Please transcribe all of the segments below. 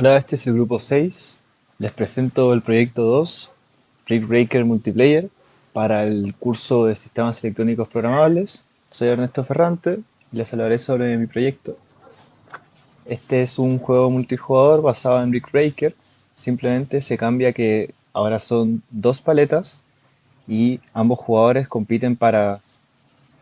Hola, este es el grupo 6. Les presento el proyecto 2, Brick Breaker Multiplayer, para el curso de Sistemas Electrónicos Programables. Soy Ernesto Ferrante y les hablaré sobre mi proyecto. Este es un juego multijugador basado en Brick Breaker. Simplemente se cambia que ahora son dos paletas y ambos jugadores compiten para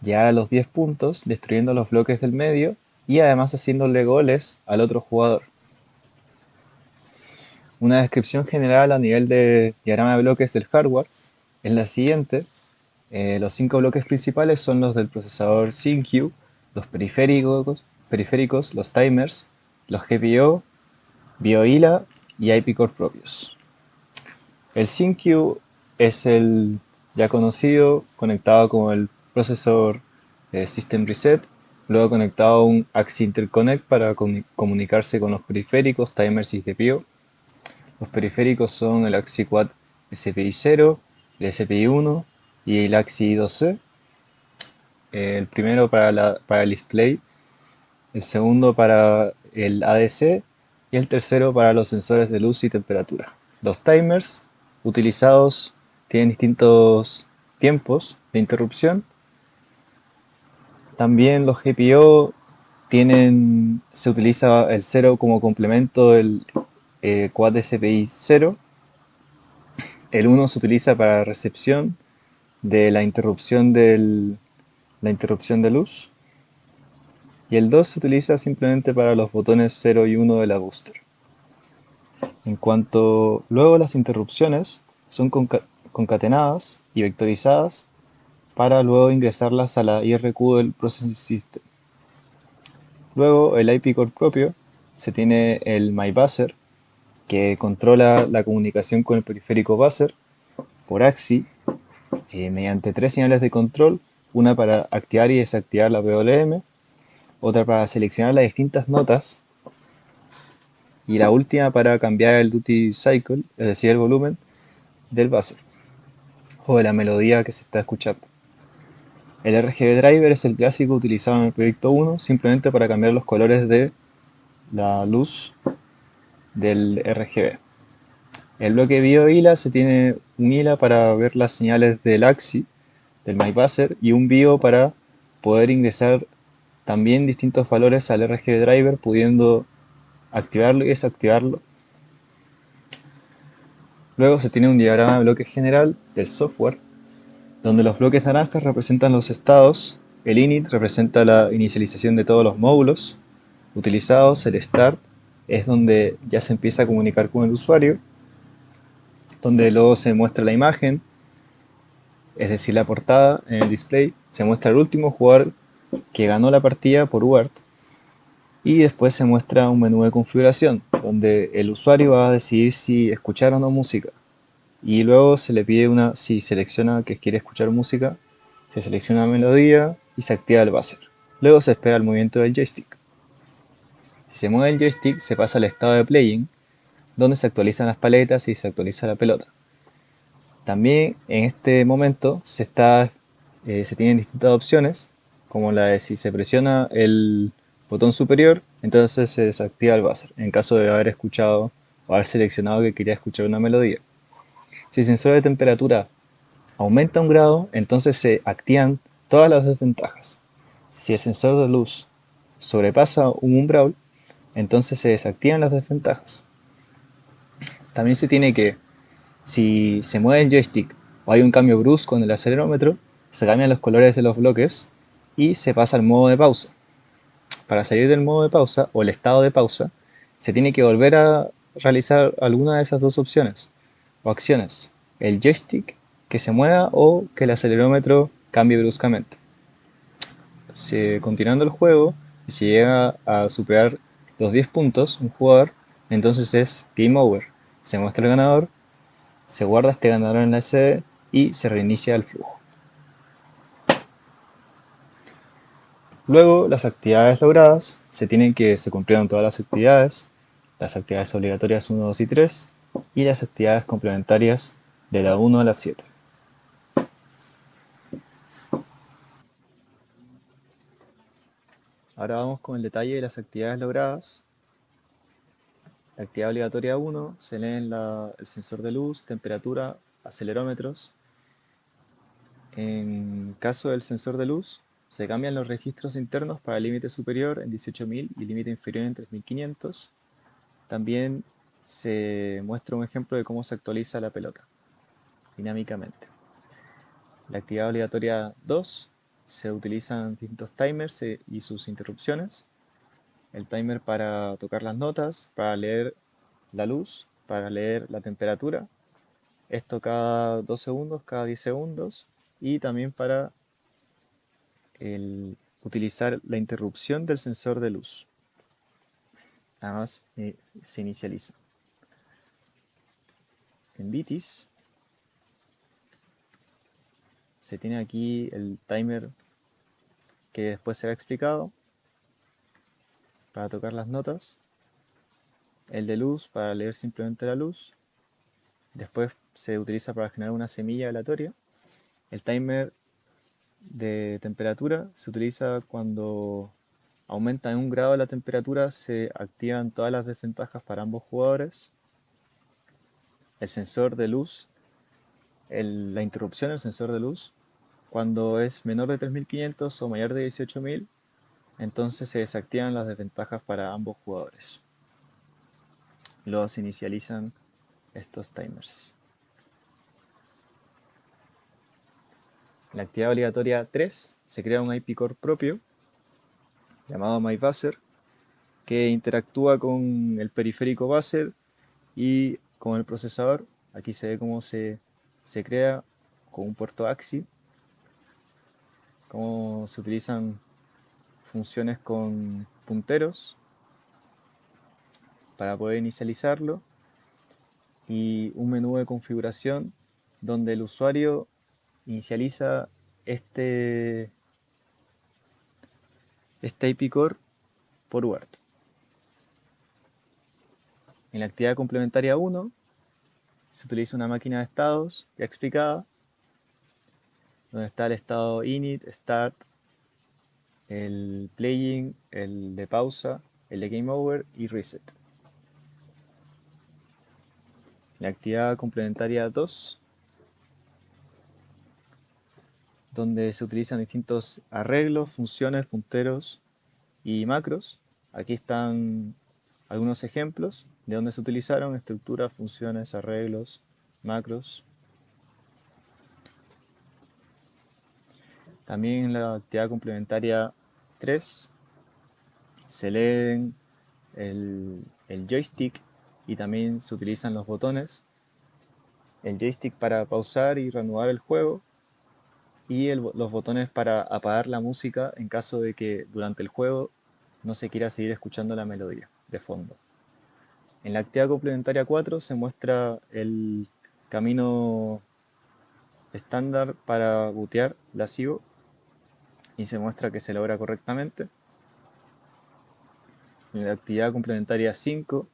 llegar a los 10 puntos, destruyendo los bloques del medio y además haciéndole goles al otro jugador. Una descripción general a nivel de diagrama de bloques del hardware es la siguiente. Los cinco bloques principales son los del procesador CQ, los periféricos, los timers, los GPIO, BioILA y IP core propios. El CQ es el ya conocido, conectado con el procesador System Reset, luego conectado a un AXI Interconnect para comunicarse con los periféricos, timers y GPIO. Los periféricos son el AXI-Quad SPI 0, el SPI 1 y el AXI 2C. El primero para el display, el segundo para el ADC y el tercero para los sensores de luz y temperatura. Los timers utilizados tienen distintos tiempos de interrupción. También los GPIO se utiliza el 0 como complemento del Quad SPI 0. El uno se utiliza para recepción de la interrupción de luz y el 2 se utiliza simplemente para los botones 0 y 1 de la booster. En cuanto luego las interrupciones son concatenadas y vectorizadas para luego ingresarlas a la IRQ del Processing System. Luego el IP core propio se tiene el MyBuzzer que controla la comunicación con el periférico buzzer por AXI mediante tres señales de control, una para activar y desactivar la PWM, otra para seleccionar las distintas notas y la última para cambiar el duty cycle, es decir, el volumen del buzzer o de la melodía que se está escuchando. El RGB driver es el clásico utilizado en el proyecto 1 simplemente para cambiar los colores de la luz del RGB. El bloque BioILA se tiene un ILA para ver las señales del AXI, del MyBuzzer, y un BIO para poder ingresar también distintos valores al RGB driver, pudiendo activarlo y desactivarlo. Luego se tiene un diagrama de bloques general del software, donde los bloques naranjas representan los estados, el init representa la inicialización de todos los módulos utilizados, el start es donde ya se empieza a comunicar con el usuario, donde luego se muestra la imagen, es decir, la portada en el display, se muestra el último jugador que ganó la partida por UART y después se muestra un menú de configuración donde el usuario va a decidir si escuchar o no música y luego se le pide si selecciona que quiere escuchar música, se selecciona una melodía y se activa el buzzer. Luego se espera el movimiento del joystick. Si se mueve el joystick se pasa al estado de playing donde se actualizan las paletas y se actualiza la pelota. También en este momento se tienen distintas opciones, como la de si se presiona el botón superior, entonces se desactiva el buzzer, en caso de haber escuchado o haber seleccionado que quería escuchar una melodía. Si el sensor de temperatura aumenta un grado, entonces se activan todas las desventajas. Si el sensor de luz sobrepasa un umbral, entonces se desactivan las desventajas. También se tiene que si se mueve el joystick o hay un cambio brusco en el acelerómetro, se cambian los colores de los bloques y se pasa al modo de pausa. Para salir del modo de pausa o el estado de pausa, se tiene que volver a realizar alguna de esas dos opciones o acciones. El joystick que se mueva o que el acelerómetro cambie bruscamente. Continuando el juego, si se llega a superar los 10 puntos un jugador, entonces es Game Over. Se muestra el ganador, se guarda este ganador en la SD y se reinicia el flujo. Luego, las actividades logradas, se cumplieron todas las actividades obligatorias 1, 2 y 3, y las actividades complementarias de la 1 a la 7. Ahora vamos con el detalle de las actividades logradas. La actividad obligatoria 1 se leen el sensor de luz, temperatura, acelerómetros. En caso del sensor de luz, se cambian los registros internos para límite superior en 18.000 y límite inferior en 3.500. También se muestra un ejemplo de cómo se actualiza la pelota dinámicamente. La actividad obligatoria 2 se utilizan distintos timers y sus interrupciones. El timer para tocar las notas, para leer la luz, para leer la temperatura. Esto cada 2 segundos, cada 10 segundos. Y también para utilizar la interrupción del sensor de luz. Además, se inicializa. En Vitis se tiene aquí el timer que después será explicado para tocar las notas. El de luz para leer simplemente la luz. Después se utiliza para generar una semilla aleatoria. El timer de temperatura se utiliza cuando aumenta en 1 grado la temperatura, se activan todas las desventajas para ambos jugadores. El sensor de luz, la interrupción del sensor de luz, cuando es menor de 3.500 o mayor de 18.000, entonces se desactivan las desventajas para ambos jugadores. Luego se inicializan estos timers. En la actividad obligatoria 3 se crea un IP core propio llamado MyBuzzer que interactúa con el periférico buzzer y con el procesador. Aquí se ve cómo se crea con un puerto AXI, cómo se utilizan funciones con punteros para poder inicializarlo y un menú de configuración donde el usuario inicializa este IP core por UART. En la actividad complementaria 1 se utiliza una máquina de estados ya explicada, donde está el estado init, start, el playing, el de pausa, el de game over y reset. La actividad complementaria 2, donde se utilizan distintos arreglos, funciones, punteros y macros. Aquí están algunos ejemplos de donde se utilizaron: estructuras, funciones, arreglos, macros. También en la actividad complementaria 3 se leen el joystick y también se utilizan los botones. El joystick para pausar y reanudar el juego y los botones para apagar la música en caso de que durante el juego no se quiera seguir escuchando la melodía de fondo. En la actividad complementaria 4 se muestra el camino estándar para bootear la CIO y se muestra que se logra correctamente. En la actividad complementaria 5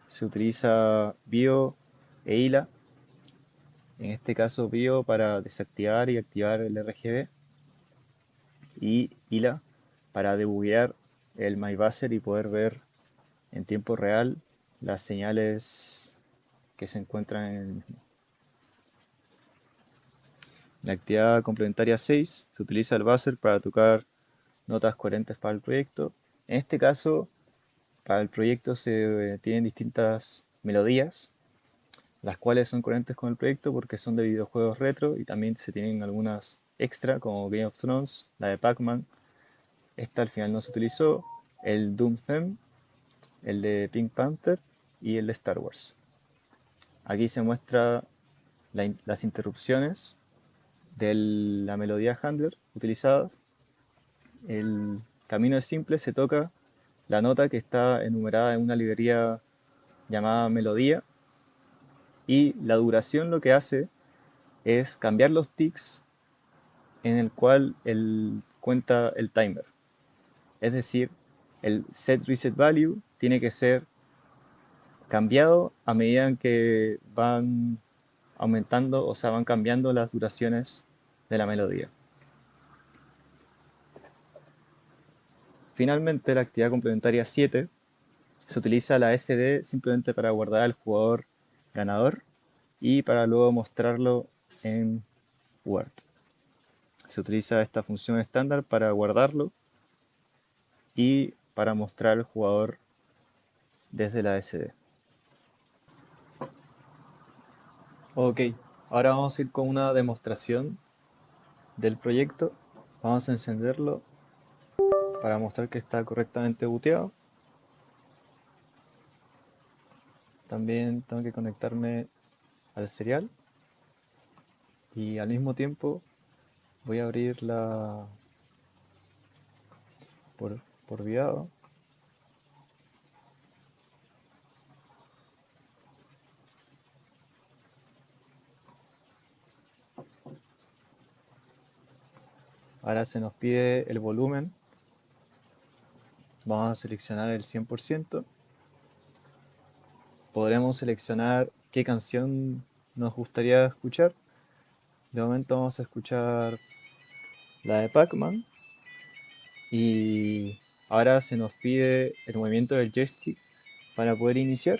se utiliza BIO e ILA. En este caso BIO para desactivar y activar el RGB y ILA para debuguear el MyBuzzer y poder ver en tiempo real las señales que se encuentran en el mismo. En la actividad complementaria 6 se utiliza el buzzer para tocar notas coherentes para el proyecto. En este caso, para el proyecto se tienen distintas melodías, las cuales son coherentes con el proyecto porque son de videojuegos retro y también se tienen algunas extra como Game of Thrones, la de Pac-Man. Esta al final no se utilizó, el Doom Theme, el de Pink Panther y el de Star Wars. Aquí se muestra las interrupciones de la melodía handler utilizada. El camino es simple, se toca la nota que está enumerada en una librería llamada melodía y la duración lo que hace es cambiar los ticks en el cual cuenta el timer. Es decir, el set reset value tiene que ser cambiado a medida que van aumentando, o sea, van cambiando las duraciones de la melodía. Finalmente, la actividad complementaria 7 Se utiliza la SD simplemente para guardar al jugador ganador y para luego mostrarlo en Word. Se utiliza esta función estándar para guardarlo y para mostrar al jugador desde la SD. Ok, ahora vamos a ir con una demostración del proyecto. Vamos a encenderlo para mostrar que está correctamente booteado. También tengo que conectarme al serial y al mismo tiempo voy a abrir por viado. Ahora se nos pide el volumen. Vamos a seleccionar el 100%. Podremos seleccionar qué canción nos gustaría escuchar. De momento vamos a escuchar la de Pac-Man. Y ahora se nos pide el movimiento del joystick para poder iniciar.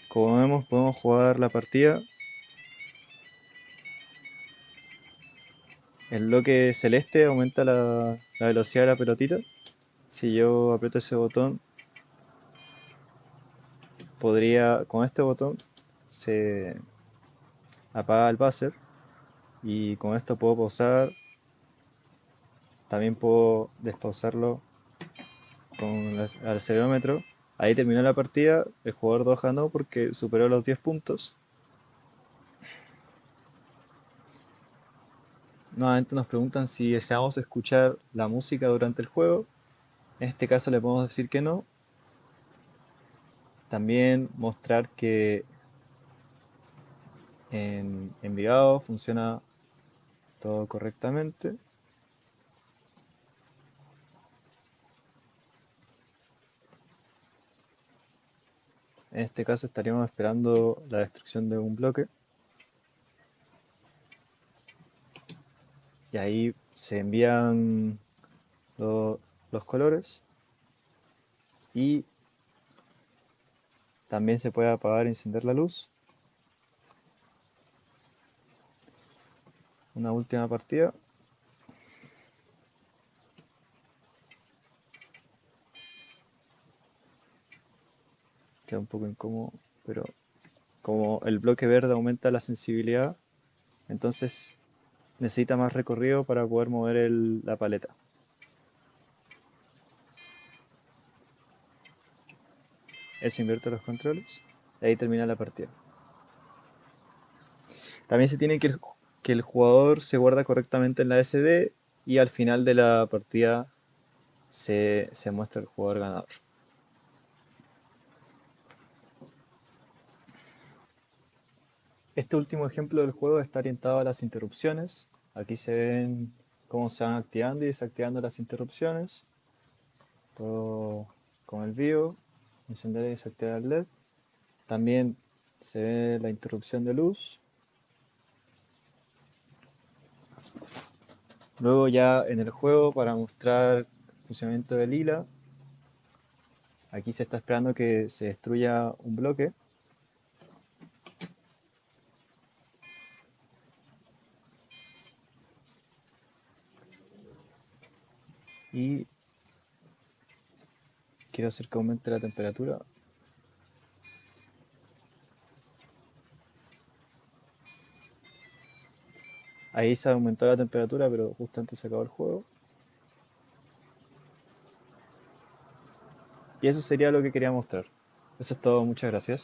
Como vemos, podemos jugar la partida. El bloque celeste aumenta la velocidad de la pelotita. Si yo aprieto ese botón, con este botón, se apaga el buzzer. Y con esto puedo pausar. También puedo despausarlo con el acelerómetro. Ahí terminó la partida. El jugador 2 ganó porque superó los 10 puntos. Nuevamente nos preguntan si deseamos escuchar la música durante el juego. En este caso le podemos decir que no. También mostrar que en Envigado funciona todo correctamente. En este caso estaríamos esperando la destrucción de un bloque. Y ahí se envían los colores. Y también se puede apagar y encender la luz. Una última partida. Queda un poco incómodo, pero como el bloque verde aumenta la sensibilidad, entonces necesita más recorrido para poder mover la paleta. Eso invierte los controles y ahí termina la partida. También se tiene que el jugador se guarda correctamente en la SD y al final de la partida se muestra el jugador ganador. Este último ejemplo del juego está orientado a las interrupciones. Aquí se ven cómo se van activando y desactivando las interrupciones. Puedo con el vivo encender y desactivar el LED. También se ve la interrupción de luz. Luego ya en el juego para mostrar el funcionamiento del lila, aquí se está esperando que se destruya un bloque. Y quiero hacer que aumente la temperatura. Ahí se aumentó la temperatura, pero justo antes se acabó el juego. Y eso sería lo que quería mostrar. Eso es todo, muchas gracias.